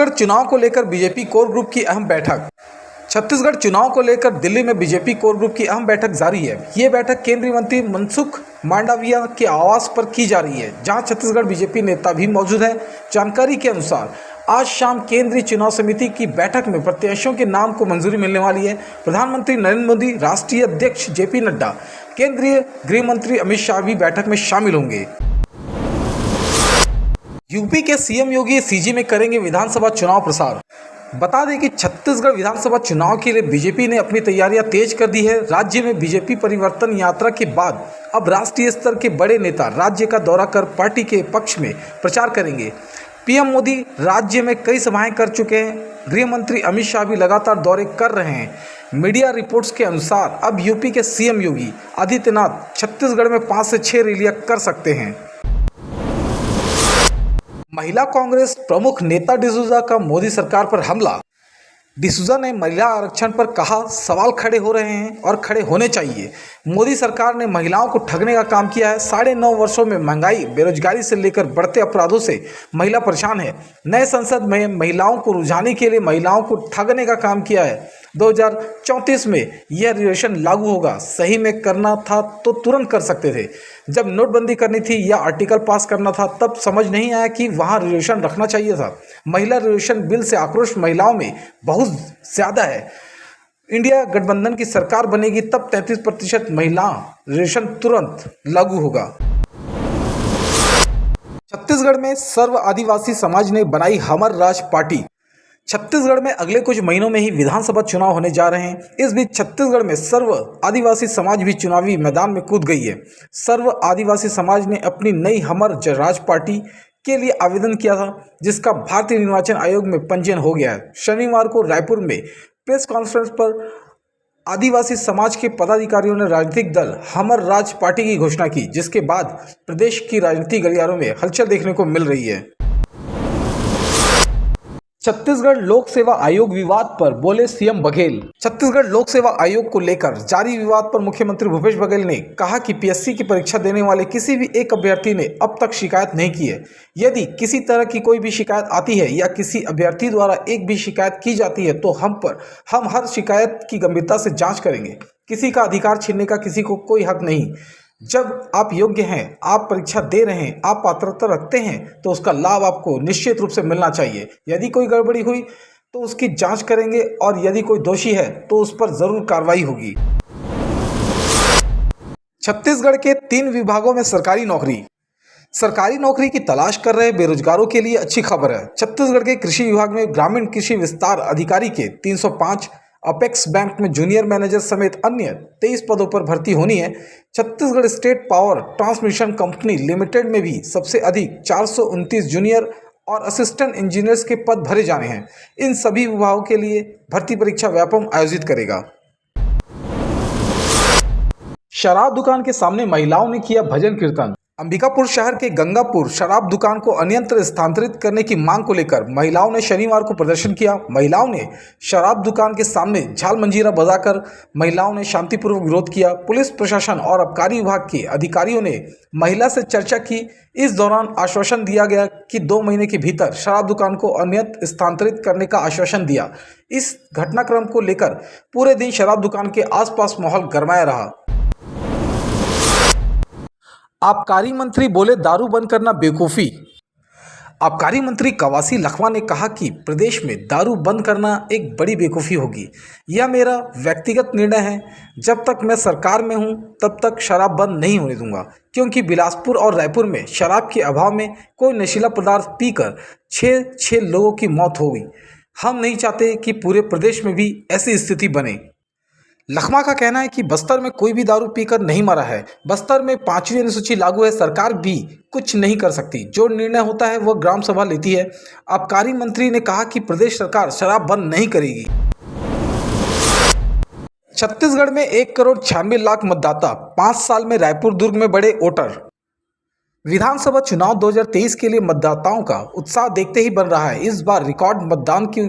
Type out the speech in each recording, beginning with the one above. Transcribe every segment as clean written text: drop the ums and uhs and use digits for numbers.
छत्तीसगढ़ चुनाव को लेकर बीजेपी कोर ग्रुप की अहम बैठक। छत्तीसगढ़ चुनाव को लेकर दिल्ली में बीजेपी कोर ग्रुप की अहम बैठक जारी है। ये बैठक केंद्रीय मंत्री मनसुख मांडविया के आवास पर की जा रही है, जहां छत्तीसगढ़ बीजेपी नेता भी मौजूद हैं। जानकारी के अनुसार आज शाम केंद्रीय चुनाव समिति की बैठक में प्रत्याशियों के नाम को मंजूरी मिलने वाली है। प्रधानमंत्री नरेंद्र मोदी, राष्ट्रीय अध्यक्ष जेपी नड्डा, केंद्रीय गृह मंत्री अमित शाह भी बैठक में शामिल होंगे। यूपी के सीएम योगी सीजी में करेंगे विधानसभा चुनाव प्रसार। बता दें कि छत्तीसगढ़ विधानसभा चुनाव के लिए बीजेपी ने अपनी तैयारियां तेज कर दी है। राज्य में बीजेपी परिवर्तन यात्रा के बाद अब राष्ट्रीय स्तर के बड़े नेता राज्य का दौरा कर पार्टी के पक्ष में प्रचार करेंगे। पीएम मोदी राज्य में कई सभाएं कर चुके हैं। गृह मंत्री अमित शाह भी लगातार दौरे कर रहे हैं। मीडिया रिपोर्ट्स के अनुसार अब यूपी के सीएम योगी आदित्यनाथ छत्तीसगढ़ में 5 से 6 रैलियां कर सकते हैं। महिला कांग्रेस प्रमुख नेता डिसूजा का मोदी सरकार पर हमला। डिसूजा ने महिला आरक्षण पर कहा, सवाल खड़े हो रहे हैं और खड़े होने चाहिए। मोदी सरकार ने महिलाओं को ठगने का काम किया है। 9.5 वर्षों में महंगाई, बेरोजगारी से लेकर बढ़ते अपराधों से महिला परेशान है। नए संसद में महिलाओं को रुझाने के लिए महिलाओं को ठगने का काम किया है। 2034 में यह रिजर्वेशन लागू होगा। सही में करना था तो तुरंत कर सकते थे। जब नोटबंदी करनी थी या आर्टिकल पास करना था तब समझ नहीं आया कि वहाँ रिजर्वेशन रखना चाहिए था। महिला रिजर्वेशन बिल से आक्रोश महिलाओं में बहुत ज़्यादा है। इंडिया गठबंधन की सरकार बनेगी तब 33% महिला रिजर्वेशन तुरंत लागू होगा। छत्तीसगढ़ में सर्व आदिवासी समाज ने बनाई हमर राज पार्टी। छत्तीसगढ़ में अगले कुछ महीनों में ही विधानसभा चुनाव होने जा रहे हैं। इस बीच छत्तीसगढ़ में सर्व आदिवासी समाज भी चुनावी मैदान में कूद गई है। सर्व आदिवासी समाज ने अपनी नई हमर राज पार्टी के लिए आवेदन किया था, जिसका भारतीय निर्वाचन आयोग में पंजीयन हो गया है। शनिवार को रायपुर में प्रेस कॉन्फ्रेंस पर आदिवासी समाज के पदाधिकारियों ने राजनीतिक दल हमर राज पार्टी की घोषणा की, जिसके बाद प्रदेश की राजनीतिक गलियारों में हलचल देखने को मिल रही है। छत्तीसगढ़ लोक सेवा आयोग विवाद पर बोले सीएम बघेल। छत्तीसगढ़ लोक सेवा आयोग को लेकर जारी विवाद पर मुख्यमंत्री भूपेश बघेल ने कहा कि पीएससी की परीक्षा देने वाले किसी भी एक अभ्यर्थी ने अब तक शिकायत नहीं की है। यदि किसी तरह की कोई भी शिकायत आती है या किसी अभ्यर्थी द्वारा एक भी शिकायत की जाती है तो हम हर शिकायत की गंभीरता से जाँच करेंगे। किसी का अधिकार छीनने का किसी को कोई हक नहीं। जब आप योग्य हैं, आप परीक्षा दे रहे हैं, आप पात्रता रखते हैं तो उसका लाभ आपको निश्चित रूप से मिलना चाहिए। यदि कोई गड़बड़ी हुई तो उसकी जांच करेंगे और यदि कोई दोषी है तो उस पर जरूर कार्रवाई होगी। छत्तीसगढ़ के 3 विभागों में सरकारी नौकरी की तलाश कर रहे बेरोजगारों के लिए अच्छी खबर है। छत्तीसगढ़ के कृषि विभाग में ग्रामीण कृषि विस्तार अधिकारी के 305, अपेक्स बैंक में जूनियर मैनेजर समेत अन्य 23 पदों पर भर्ती होनी है। Chhattisgarh state power transmission company limited में भी सबसे अधिक 429 जूनियर और असिस्टेंट इंजीनियर्स के पद भरे जाने हैं। इन सभी विभागों के लिए भर्ती परीक्षा व्यापम आयोजित करेगा। शराब दुकान के सामने महिलाओं ने किया भजन कीर्तन। अंबिकापुर शहर के गंगापुर शराब दुकान को अन्यत्र स्थानांतरित करने की मांग को लेकर महिलाओं ने शनिवार को प्रदर्शन किया। महिलाओं ने शराब दुकान के सामने झाल मंजीरा बजाकर महिलाओं ने शांतिपूर्वक विरोध किया। पुलिस प्रशासन और आबकारी विभाग के अधिकारियों ने महिला से चर्चा की। इस दौरान आश्वासन दिया गया कि 2 महीने के भीतर शराब दुकान को अन्यत्र स्थानांतरित करने का आश्वासन दिया। इस घटनाक्रम को लेकर पूरे दिन शराब दुकान के आसपास माहौल गरमाया रहा। आबकारी मंत्री बोले दारू बंद करना बेवकूफ़ी। आबकारी मंत्री कवासी लखमा ने कहा कि प्रदेश में दारू बंद करना एक बड़ी बेवकूफ़ी होगी। यह मेरा व्यक्तिगत निर्णय है। जब तक मैं सरकार में हूं तब तक शराब बंद नहीं होने दूंगा, क्योंकि बिलासपुर और रायपुर में शराब के अभाव में कोई नशीला पदार्थ पीकर 6 लोगों की मौत हो गई। हम नहीं चाहते कि पूरे प्रदेश में भी ऐसी स्थिति बने। लखमा का कहना है कि बस्तर में कोई भी दारू पीकर नहीं मरा है। बस्तर में 5वीं अनुसूची लागू है, सरकार भी कुछ नहीं कर सकती। जो निर्णय होता है वह ग्राम सभा लेती है। आबकारी मंत्री ने कहा कि प्रदेश सरकार शराब बंद नहीं करेगी। छत्तीसगढ़ में 1,96,00,000 मतदाता, 5 साल में रायपुर दुर्ग में बढ़े वोटर। विधानसभा चुनाव 2023 के लिए मतदाताओं का उत्साह देखते ही बन रहा है। इस बार रिकॉर्ड मतदान की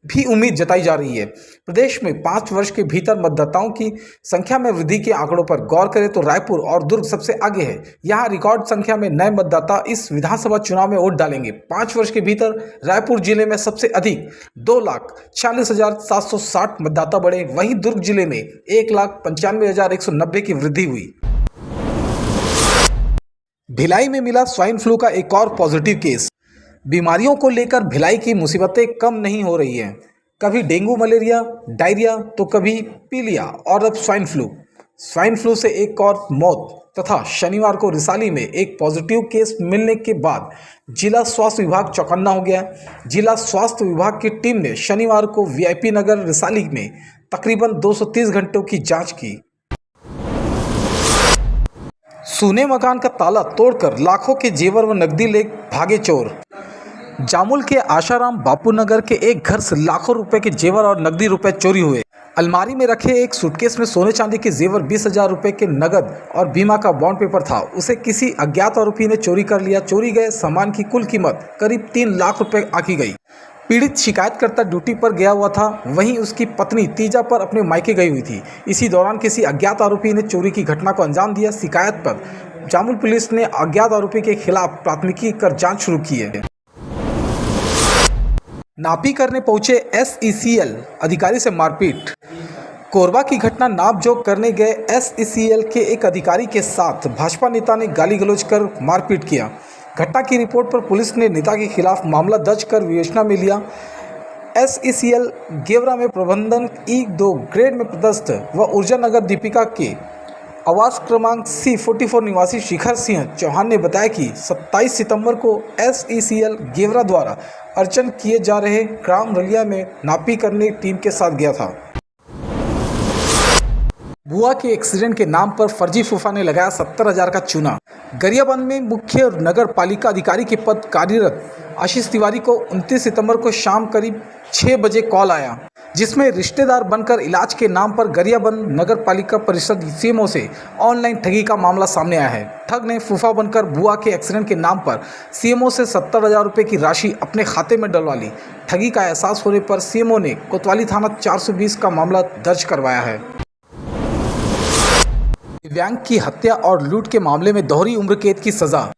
भी उम्मीद जताई जा रही है। प्रदेश में 5 वर्ष के भीतर मतदाताओं की संख्या में वृद्धि के आंकड़ों पर गौर करें तो रायपुर और दुर्ग सबसे आगे है। यहाँ रिकॉर्ड संख्या में नए मतदाता इस विधानसभा चुनाव में वोट डालेंगे। 5 वर्ष के भीतर रायपुर जिले में सबसे अधिक 2,40,760 मतदाता बढ़े। वहीं दुर्ग जिले में 1,95,190 की वृद्धि हुई। भिलाई में मिला स्वाइन फ्लू का एक और पॉजिटिव केस। बीमारियों को लेकर भिलाई की मुसीबतें कम नहीं हो रही हैं। कभी डेंगू मलेरिया डायरिया तो कभी पीलिया और अब स्वाइन फ्लू। स्वाइन फ्लू से एक और मौत तथा शनिवार को रिसाली में एक पॉजिटिव केस मिलने के बाद जिला स्वास्थ्य विभाग चौकन्ना हो गया। जिला स्वास्थ्य विभाग की टीम ने शनिवार को वीआईपी नगर रिसाली में तकरीबन 230 घंटों की जांच की। सूने मकान का ताला तोड़कर लाखों के जेवर व नकदी ले भागे चोर। जामुल के आशाराम बापू नगर के एक घर से लाखों रुपए के जेवर और नकदी रुपए चोरी हुए। अलमारी में रखे एक सूटकेस में सोने चांदी के जेवर 20,000 रुपए के नगद और बीमा का बॉन्ड पेपर था। उसे किसी अज्ञात आरोपी ने चोरी कर लिया। चोरी गए सामान की कुल कीमत करीब 3 लाख रुपए आंकी गई। पीड़ित शिकायतकर्ता ड्यूटी पर गया हुआ था, वहीं उसकी पत्नी तीजा पर अपने मायके गई हुई थी। इसी दौरान किसी अज्ञात आरोपी ने चोरी की घटना को अंजाम दिया। शिकायत पर जामुल पुलिस ने अज्ञात आरोपी के खिलाफ प्राथमिकी कर जांच शुरू की है। नापी करने पहुंचे एसईसीएल अधिकारी से मारपीट। कोरबा की घटना नापजोक करने गए एसईसीएल के एक अधिकारी के साथ भाजपा नेता ने गाली गलौज कर मारपीट किया। घटना की रिपोर्ट पर पुलिस ने नेता के खिलाफ मामला दर्ज कर विवेचना में लिया। एसईसीएल गेवरा में प्रबंधन E2 ग्रेड में पदस्थ व ऊर्जा नगर दीपिका के आवास क्रमांक C44 निवासी शिखर सिंह चौहान ने बताया कि 27 सितंबर को एसईसीएल गेवरा द्वारा अर्चन किए जा रहे ग्राम रलिया में नापी करने टीम के साथ गया था। बुआ के एक्सीडेंट के नाम पर फर्जी फूफा ने लगाया 70,000 का चूना। गरियाबंद में मुख्य नगर पालिका अधिकारी के पद कार्यरत आशीष तिवारी को 29 सितंबर को शाम करीब 6 बजे कॉल आया, जिसमें रिश्तेदार बनकर इलाज के नाम पर गरियाबंद नगर पालिका परिषद सीएमओ से ऑनलाइन ठगी का मामला सामने आया है। ठग ने फूफा बनकर बुआ के एक्सीडेंट के नाम पर सीएमओ से 70,000 रुपये की राशि अपने खाते में डलवा ली। ठगी का एहसास होने पर सीएमओ ने कोतवाली थाना 420 का मामला दर्ज करवाया है। दिव्यांग की हत्या और लूट के मामले में दोहरी उम्र कैद की सजा।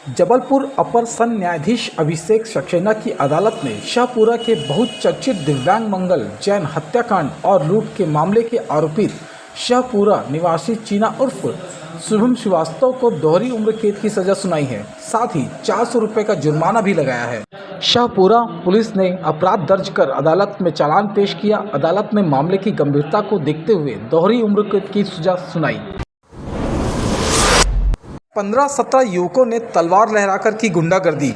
जबलपुर अपर सन न्यायाधीश अभिषेक सक्सेना की अदालत ने शाहपुरा के बहुचर्चित दिव्यांग मंगल जैन हत्याकांड और लूट के मामले के आरोपित शाहपुरा निवासी चीना उर्फ शुभम श्रीवास्तव को दोहरी उम्र कैद की सजा सुनाई है। साथ ही 400 रुपये का जुर्माना भी लगाया है। शाहपुरा पुलिस ने अपराध दर्ज कर अदालत में चालान पेश किया। अदालत ने मामले की गंभीरता को देखते हुए दोहरी उम्र कैद की सजा सुनाई। 15-17 युवकों ने तलवार लहराकर की गुंडागर्दी।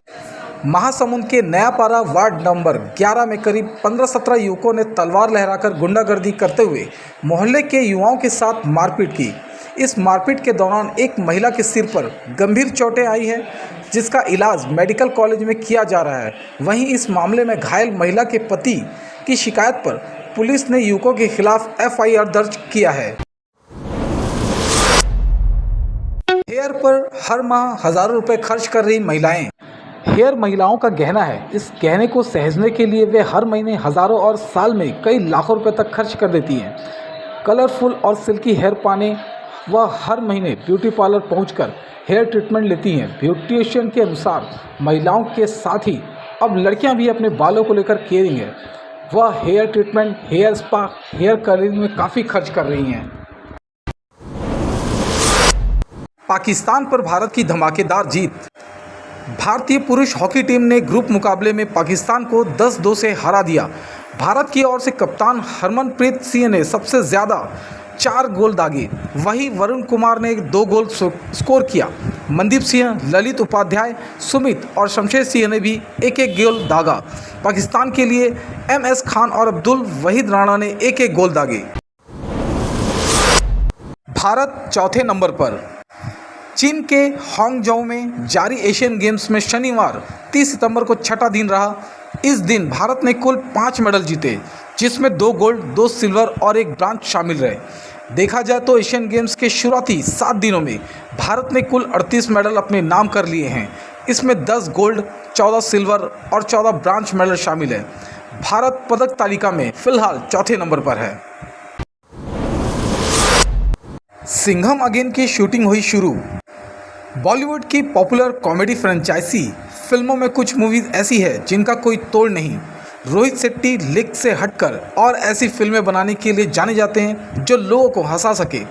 महासमुंद के नयापारा वार्ड नंबर 11 में करीब 15-17 युवकों ने तलवार लहराकर गुंडागर्दी करते हुए मोहल्ले के युवाओं के साथ मारपीट की। इस मारपीट के दौरान एक महिला के सिर पर गंभीर चोटें आई हैं, जिसका इलाज मेडिकल कॉलेज में किया जा रहा है। वहीं इस मामले में घायल महिला के पति की शिकायत पर पुलिस ने युवकों के खिलाफ एफआईआर दर्ज किया है। हेयर पर हर माह हजारों रुपए खर्च कर रही महिलाएं। हेयर महिलाओं का गहना है। इस गहने को सहेजने के लिए वे हर महीने हजारों और साल में कई लाखों रुपए तक खर्च कर देती हैं। कलरफुल और सिल्की हेयर पाने वह हर महीने ब्यूटी पार्लर पहुंचकर हेयर ट्रीटमेंट लेती हैं। ब्यूटिशियन के अनुसार महिलाओं के साथ ही अब लड़कियां भी अपने बालों को लेकर केयरिंग है। वह hair treatment, hair spa, hair colouring में काफ़ी खर्च कर रही हैं। पाकिस्तान पर भारत की धमाकेदार जीत। भारतीय पुरुष हॉकी टीम ने ग्रुप मुकाबले में पाकिस्तान को 10-2 से हरा दिया। भारत की ओर से कप्तान हरमनप्रीत सिंह ने सबसे ज़्यादा 4 गोल दागे। वहीं वरुण कुमार ने 2 गोल स्कोर किया। मनदीप सिंह, ललित उपाध्याय, सुमित और शमशेर सिंह ने भी 1-1 गोल दागा। पाकिस्तान के लिए MS खान और अब्दुल वहीद राणा ने 1-1 गोल दागे। भारत चौथे नंबर पर। चीन के हांगझोउ में जारी एशियन गेम्स में शनिवार 30 सितंबर को छठा दिन रहा। इस दिन भारत ने कुल 5 मेडल जीते, जिसमें 2 गोल्ड, 2 सिल्वर और 1 ब्रांज शामिल रहे। देखा जाए तो एशियन गेम्स के शुरुआती 7 दिनों में भारत ने कुल 38 मेडल अपने नाम कर लिए हैं। इसमें 10 गोल्ड, 14 सिल्वर और 14 ब्रांज मेडल शामिल हैं। भारत पदक तालिका में फिलहाल चौथे नंबर पर है। सिंघम अगेन की शूटिंग हुई शुरू। बॉलीवुड की पॉपुलर कॉमेडी फ्रेंचाइजी फिल्मों में कुछ मूवीज ऐसी है जिनका कोई तोड़ नहीं। रोहित शेट्टी लिख से हटकर और ऐसी फिल्में बनाने के लिए जाने जाते हैं जो लोगों को हंसा सके।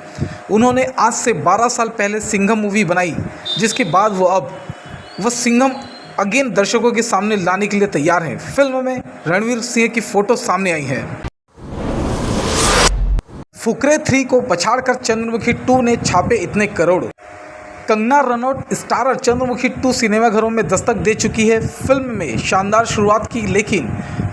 उन्होंने आज से 12 साल पहले सिंघम मूवी बनाई, जिसके बाद वो सिंघम अगेन दर्शकों के सामने लाने के लिए तैयार हैं। फिल्म में रणवीर सिंह की फोटो सामने आई है। फुकरे 3 को पछाड़कर चंद्रमुखी 2 ने छापे इतने करोड़। कंगना रनौत स्टारर चंद्रमुखी 2 सिनेमाघरों में दस्तक दे चुकी है। फिल्म में शानदार शुरुआत की, लेकिन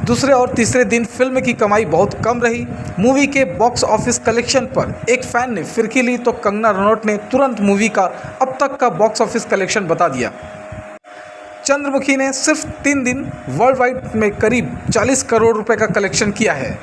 दूसरे और तीसरे दिन फिल्म की कमाई बहुत कम रही। मूवी के बॉक्स ऑफिस कलेक्शन पर एक फैन ने फिरकी ली तो कंगना रनौत ने तुरंत मूवी का अब तक का बॉक्स ऑफिस कलेक्शन बता दिया। चंद्रमुखी ने सिर्फ 3 दिन वर्ल्ड वाइड में करीब 40 करोड़ रुपए का कलेक्शन किया है।